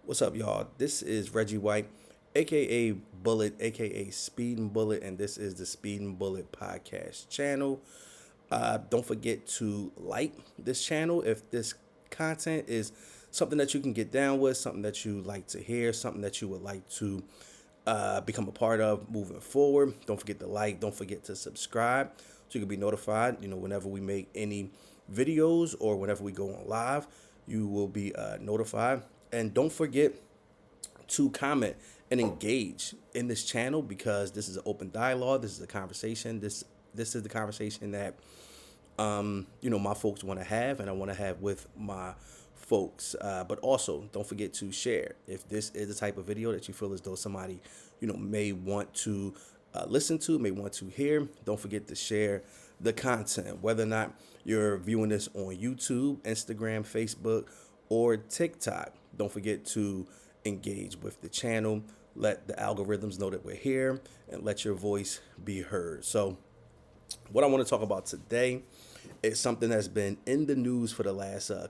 What's up, y'all? This is Reggie White, aka Bullet, aka Speeding Bullet, and this is the Speeding Bullet podcast channel. Don't forget to like this channel if this content is something that you can get down with, something that you like to hear, something that you would like to become a part of moving forward. Don't forget to like, don't forget to subscribe so you can be notified, whenever we make any videos or whenever we go on live, you will be notified. And don't forget to comment and engage in this channel because this is an open dialogue. This is a conversation. This is the conversation that my folks want to have, and I want to have with my folks. But also, don't forget to share. If this is the type of video that you feel as though somebody, may want to listen to, may want to hear, don't forget to share the content. Whether or not you're viewing this on YouTube, Instagram, Facebook, or TikTok, don't forget to engage with the channel. Let the algorithms know that we're here, and let your voice be heard. So, what I want to talk about today is something that's been in the news for the last for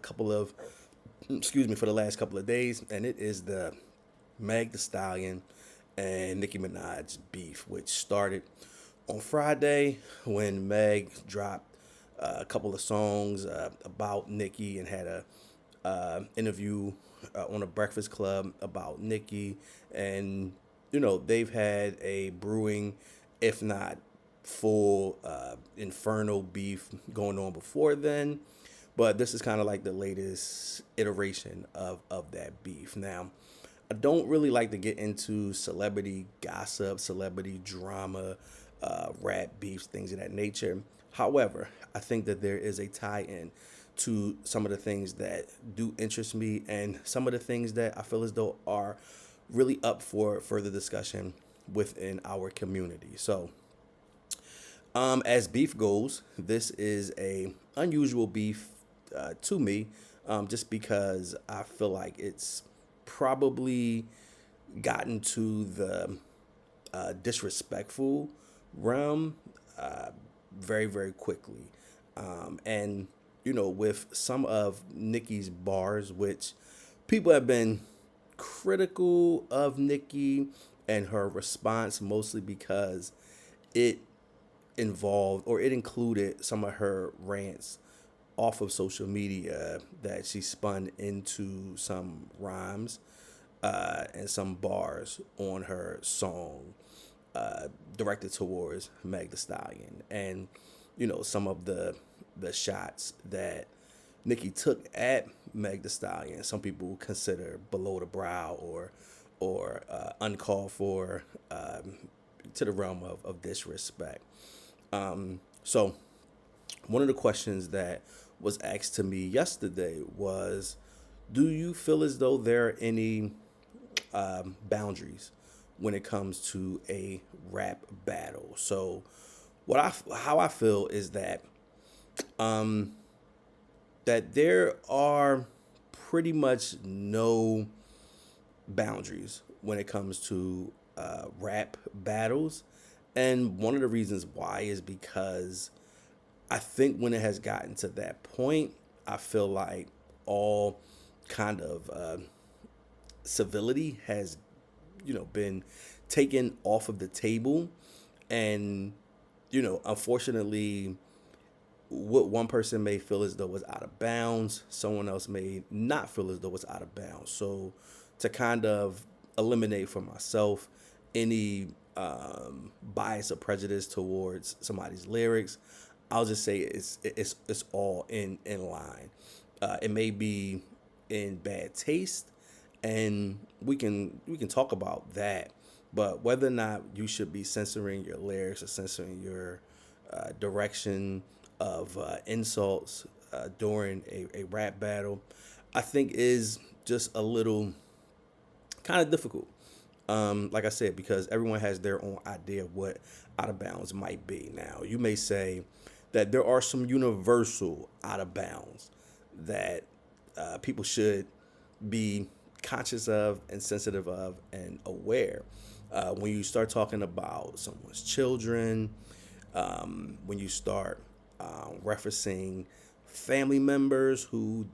the last couple of days, and it is the Meg The Stallion and Nicki Minaj beef, which started on Friday when Meg dropped a couple of songs about Nicki and had a interview on a Breakfast Club about Nicki, and they've had a brewing, if not full infernal beef going on before then, but this is kind of like the latest iteration of that beef. Now, I don't really like to get into celebrity gossip, celebrity drama, rap beefs, things of that nature. However, I think that there is a tie-in to some of the things that do interest me and some of the things that I feel as though are really up for further discussion within our community. So, as beef goes, this is a unusual beef to me, just because I feel like it's probably gotten to the disrespectful realm very, very quickly. And, with some of Nicki's bars, which people have been critical of Nicki and her response, mostly because it it included some of her rants off of social media that she spun into some rhymes and some bars on her song directed towards Meg The Stallion. And, some of the shots that Nicki took at Meg The Stallion, some people consider below the brow or uncalled for, to the realm of disrespect. So one of the questions that was asked to me yesterday was, do you feel as though there are any boundaries when it comes to a rap battle? So how I feel is that there are pretty much no boundaries when it comes to rap battles. And one of the reasons why is because I think when it has gotten to that point, I feel like all kind of civility has, been taken off of the table. And, unfortunately, what one person may feel as though was out of bounds, someone else may not feel as though it's out of bounds. So to kind of eliminate for myself any bias or prejudice towards somebody's lyrics, I'll just say it's all in line. It may be in bad taste, and we can talk about that. But whether or not you should be censoring your lyrics or censoring your direction of insults during a rap battle, I think is just a little kind of difficult. Like I said, because everyone has their own idea of what out of bounds might be. Now, you may say that there are some universal out of bounds that people should be conscious of and sensitive of and aware. When you start talking about someone's children, when you start referencing family members who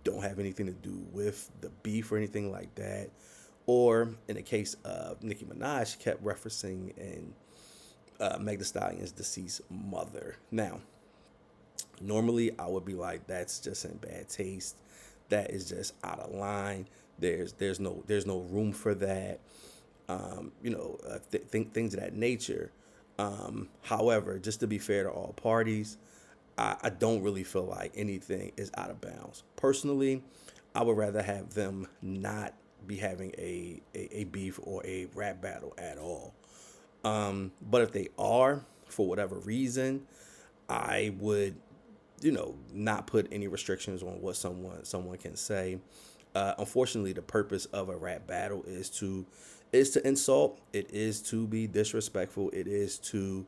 don't have anything to do with the beef or anything like that. Or in the case of Nicki Minaj, she kept referencing in Meg Thee Stallion's deceased mother. Now, normally I would be like, that's just in bad taste. That is just out of line. There's no room for that. Things of that nature. However, just to be fair to all parties, I don't really feel like anything is out of bounds. Personally, I would rather have them not be having a beef or a rap battle at all. But if they are, for whatever reason, I would, not put any restrictions on what someone can say. Unfortunately, the purpose of a rap battle is to insult. It is to be disrespectful. It is to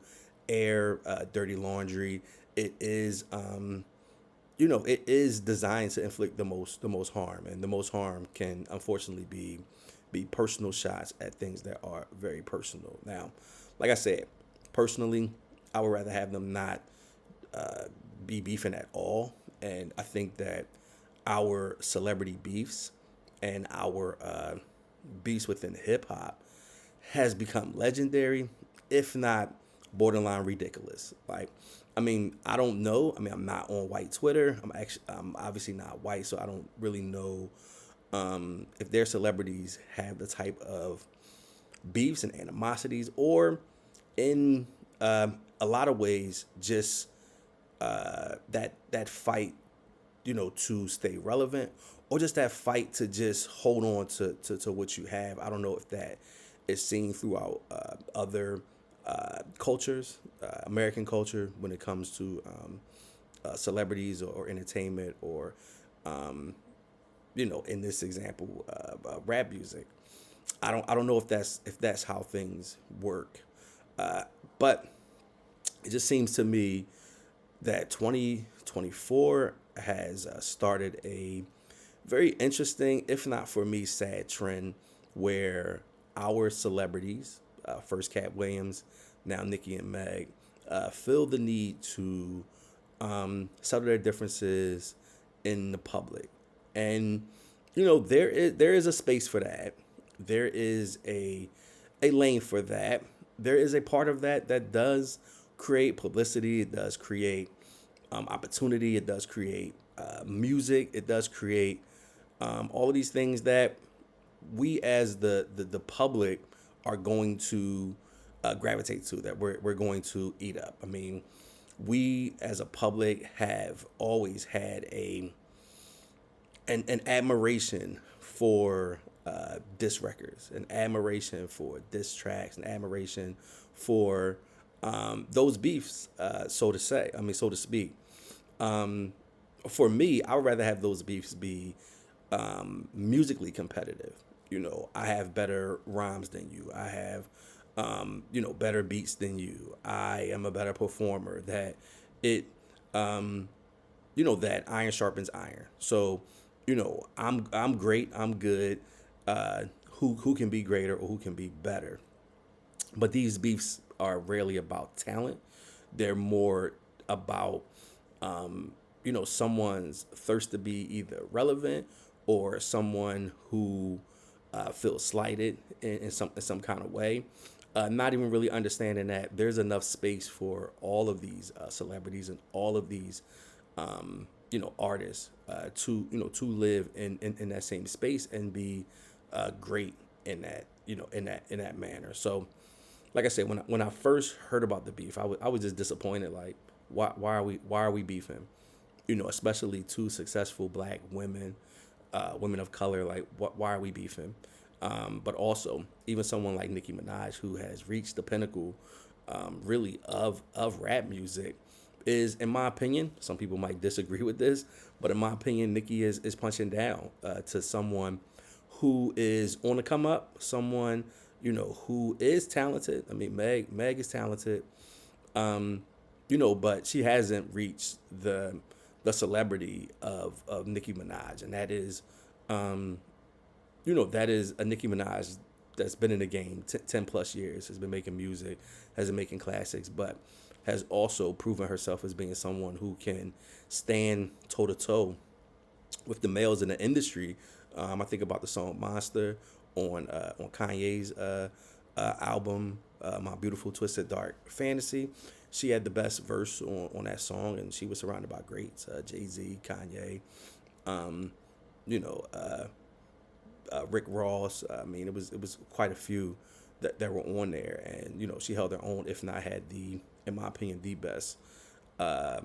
air dirty laundry. It is, it is designed to inflict the most harm, and the most harm can unfortunately be personal shots at things that are very personal. Now, like I said, personally, I would rather have them not be beefing at all, and I think that our celebrity beefs and our beefs within hip hop has become legendary, if not borderline ridiculous. Like, I mean, I don't know. I mean, I'm not on white Twitter. I'm obviously not white, so I don't really know if their celebrities have the type of beefs and animosities, or in a lot of ways, just that fight, to stay relevant, or just that fight to just hold on to what you have. I don't know if that is seen throughout other cultures, American culture, when it comes to celebrities or entertainment, or in this example, rap music. I don't know if that's how things work, but it just seems to me that 2024 has started a very interesting, if not for me, sad trend where our celebrities, first Cat Williams, now Nicki and Meg, feel the need to settle their differences in the public. And there is a space for that. There is a lane for that. There is a part of that does create publicity. It does create opportunity. It does create music. It does create all of these things that we as the public are going to gravitate to, that we're going to eat up. I mean, we as a public have always had an admiration for diss records, an admiration for diss tracks, an admiration for those beefs, so to say. I mean, so to speak. For me, I would rather have those beefs be musically competitive. I have better rhymes than you. I have, better beats than you. I am a better performer. That iron sharpens iron. So, I'm great. I'm good. Who can be greater or who can be better? But these beefs are rarely about talent. They're more about someone's thirst to be either relevant, or someone who feels slighted in some kind of way. Not even really understanding that there's enough space for all of these celebrities and all of these artists to live in that same space and be great in that in that manner. So, like I said, when I first heard about the beef, I was just disappointed. Like, why are we beefing? Especially two successful black women, women of color. Like, why are we beefing? But also, even someone like Nicki Minaj, who has reached the pinnacle, really of rap music, is, in my opinion, some people might disagree with this, but in my opinion, Nicki is punching down to someone who is on the come up, someone who is talented. I mean, Meg is talented, but she hasn't reached the celebrity of Nicki Minaj, and that is, that is a Nicki Minaj that's been in the game 10 plus years, has been making music, has been making classics, but has also proven herself as being someone who can stand toe to toe with the males in the industry. I think about the song "Monster" on Kanye's album, "My Beautiful Twisted Dark Fantasy." She had the best verse on that song, and she was surrounded by greats: Jay-Z, Kanye, um, you know, Rick Ross. I mean, it was quite a few that were on there, and she held her own, if not had the, in my opinion, the best uh,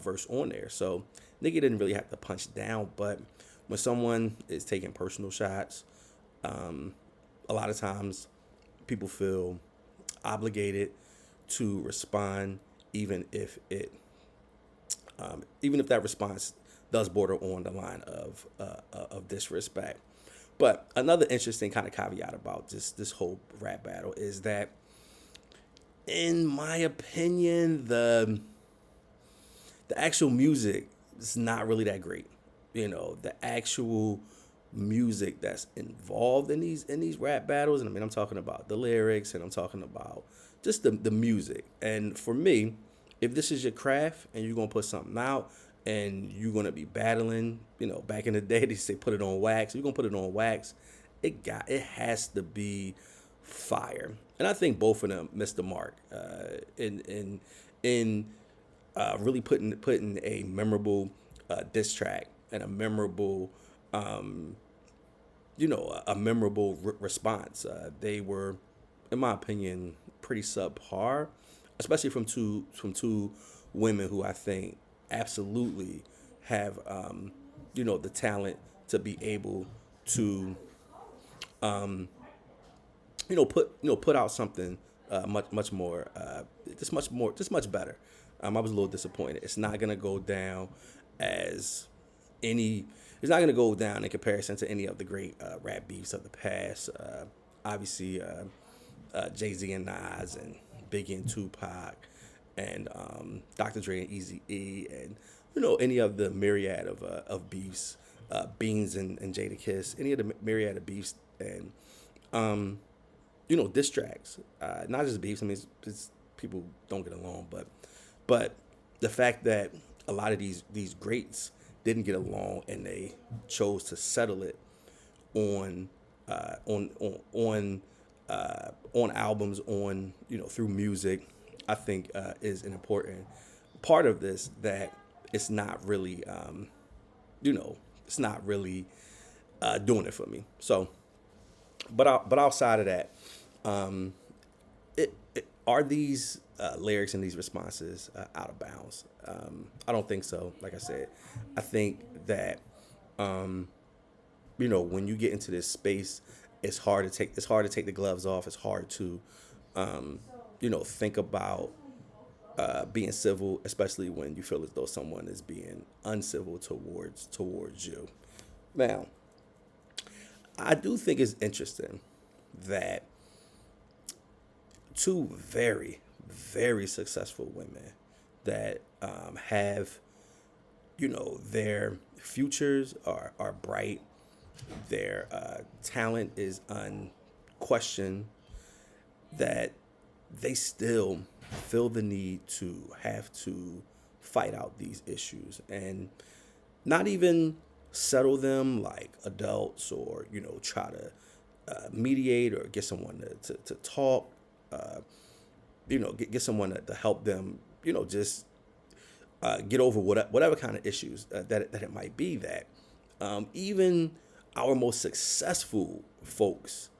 verse on there. So Nicki didn't really have to punch down, but when someone is taking personal shots, um, a lot of times people feel obligated to respond, even if even if that response does border on the line of disrespect. But another interesting kind of caveat about this whole rap battle is that, in my opinion, the actual music is not really that great. The actual music that's involved in these rap battles, and I mean, I'm talking about the lyrics, and I'm talking about just the music. And for me, if this is your craft and you're gonna put something out and you're gonna be battling, back in the day they say put it on wax. If you're gonna put it on wax, it has to be fire. And I think both of them missed the mark in really putting a memorable diss track and a memorable a memorable response. They were, in my opinion, pretty subpar, especially from two women who I think absolutely have the talent to be able to put out something much more just much better. I was a little disappointed. It's not gonna go down as any. It's not gonna go down in comparison to any of the great rap beefs of the past. Obviously, Jay Z and Nas, and Biggie and Tupac, and Dr. Dre and Easy E, and any of the myriad of beefs, Beans and Jada Kiss, any of the myriad of beefs, and diss tracks. Not just beefs. I mean, it's people don't get along, but the fact that a lot of these greats didn't get along and they chose to settle it on on albums, on through music, I think is an important part of this, that it's not really it's not really doing it for me. So, but outside of that, are these lyrics and these responses out of bounds? I don't think so. Like I said, I think that when you get into this space, it's hard to take the gloves off. It's hard to think about being civil, especially when you feel as though someone is being uncivil towards you. Now, I do think it's interesting that two very, very successful women that have, their futures are bright, their talent is unquestioned, that they still feel the need to have to fight out these issues and not even settle them like adults, or try to mediate or get someone to talk, get someone to help them, just get over whatever kind of issues that it might be, that even our most successful folks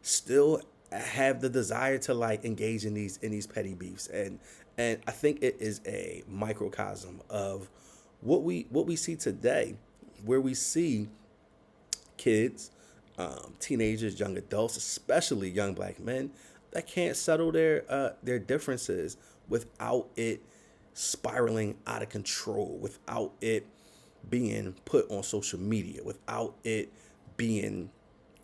still have the desire to like engage in these petty beefs. And I think it is a microcosm of what we see today, where we see kids, teenagers, young adults, especially young black men, that can't settle their differences without it spiraling out of control, without it being put on social media, without it being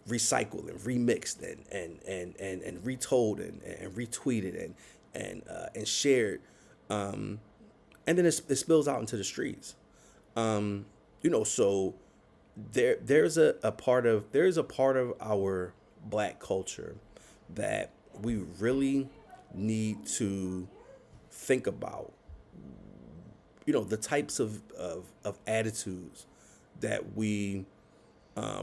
recycled and remixed and retold and retweeted and shared, and then it spills out into the streets. So there's a part of our black culture that we really need to think about, the types of attitudes that we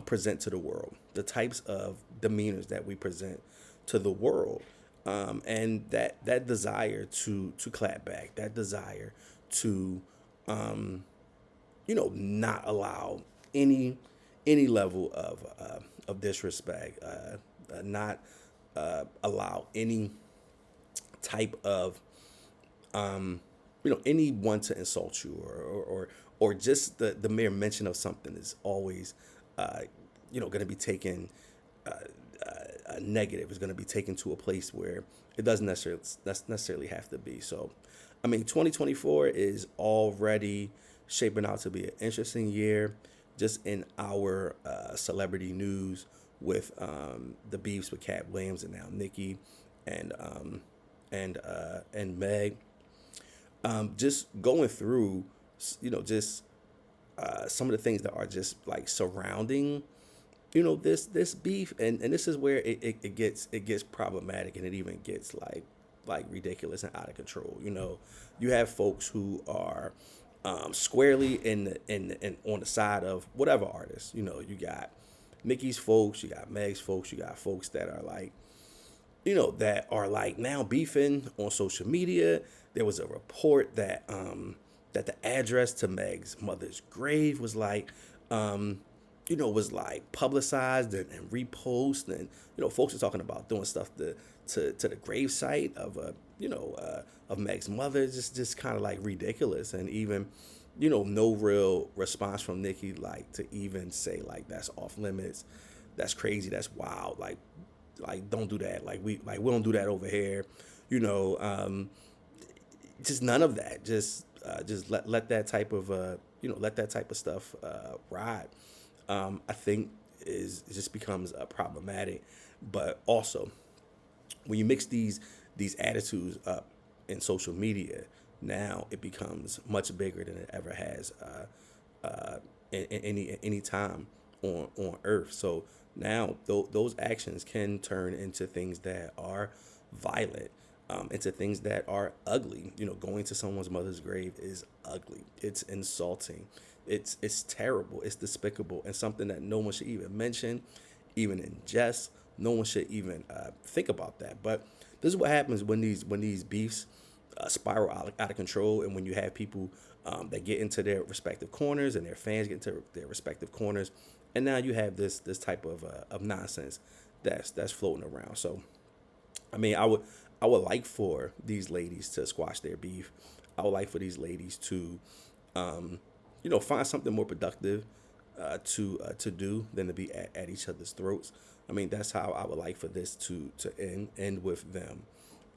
present to the world, the types of demeanors that we present to the world, and that desire to clap back, that desire to not allow any any level of disrespect, not allow any type of anyone to insult you, or just the mere mention of something is always going to be taken negative. Is going to be taken to a place where it doesn't necessarily have to be. So, I mean, 2024 is already shaping out to be an interesting year, just in our celebrity news with the beefs with Cat Williams and now Nikki and and Meg. Just going through, just some of the things that are just like surrounding, this beef, and this is where it gets problematic, and it even gets like ridiculous and out of control. You have folks who are squarely in on the side of whatever artist. You got Nicki's folks, you got Meg's folks, you got folks that are like, that are like now beefing on social media. There was a report that the address to Meg's mother's grave was like publicized and reposted, and folks are talking about doing stuff to the grave site of of Meg's mother. Just kind of like ridiculous, and even no real response from Nikki, like to even say like that's off limits, that's crazy, that's wild, like don't do that, we don't do that over here, just none of that. Just let that type of let that type of stuff ride. I think it just becomes problematic. But also, when you mix these attitudes up in social media, now it becomes much bigger than it ever has in any time on Earth. So now those actions can turn into things that are violent, into things that are ugly. Going to someone's mother's grave is ugly. It's insulting. It's terrible. It's despicable, and something that no one should even mention, even in jest. No one should even think about that. But this is what happens when these beefs spiral out of control, and when you have people that get into their respective corners, and their fans get into their respective corners, and now you have this type of nonsense that's floating around. So, I mean, I would like for these ladies to squash their beef. I would like for these ladies to, find something more productive to do than to be at each other's throats. I mean, that's how I would like for this to end with them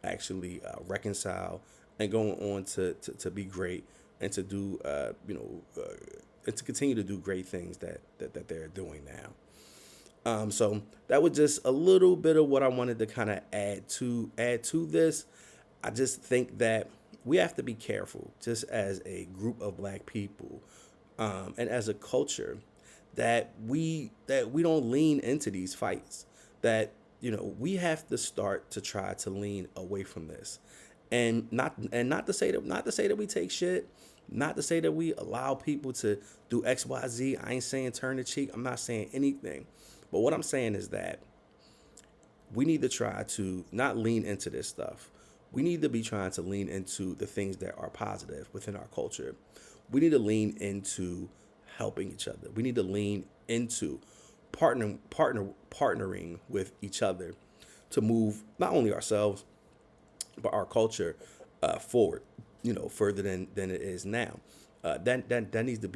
actually reconcile and going on to be great, and to do and to continue to do great things that they're doing now. So that was just a little bit of what I wanted to kind of add to this. I just think that we have to be careful, just as a group of black people, and as a culture, that we don't lean into these fights. That we have to start to try to lean away from this, and not to say that we take shit, not to say that we allow people to do XYZ. I ain't saying turn the cheek. I'm not saying anything. But what I'm saying is that we need to try to not lean into this stuff. We need to be trying to lean into the things that are positive within our culture. We need to lean into helping each other. We need to lean into partnering with each other to move not only ourselves but our culture forward, further than it is now. That needs to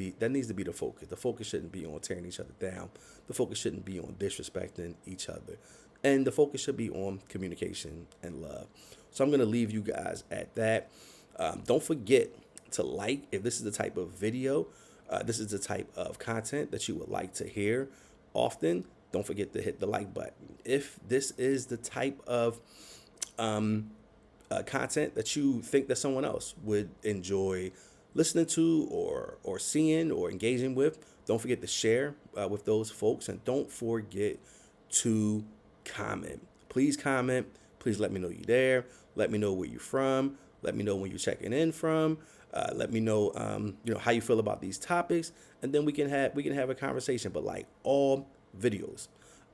be the focus. The focus shouldn't be on tearing each other down. The focus shouldn't be on disrespecting each other, and the focus should be on communication and love. So I'm gonna leave you guys at that. Don't forget to like if this is the type of video, this is the type of content that you would like to hear often. Don't forget to hit the like button. If this is the type of content that you think that someone else would enjoy listening to or seeing or engaging with, don't forget to share with those folks, and don't forget to comment. Please comment. Please let me know you're there. Let me know where you're from. Let me know when you're checking in from. Let me know, how you feel about these topics, and then we can have a conversation. But like all videos,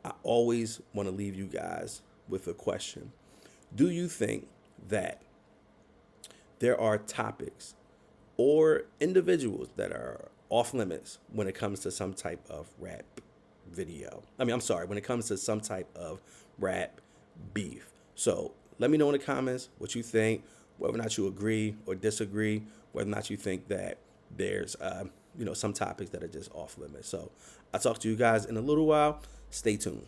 I always want to leave you guys with a question. Do you think that there are topics or individuals that are off limits when it comes to some type of rap video? I'm sorry, when it comes to some type of rap beef. So let me know in the comments what you think, whether or not you agree or disagree, whether or not you think that there's, some topics that are just off limits. So I'll talk to you guys in a little while. Stay tuned.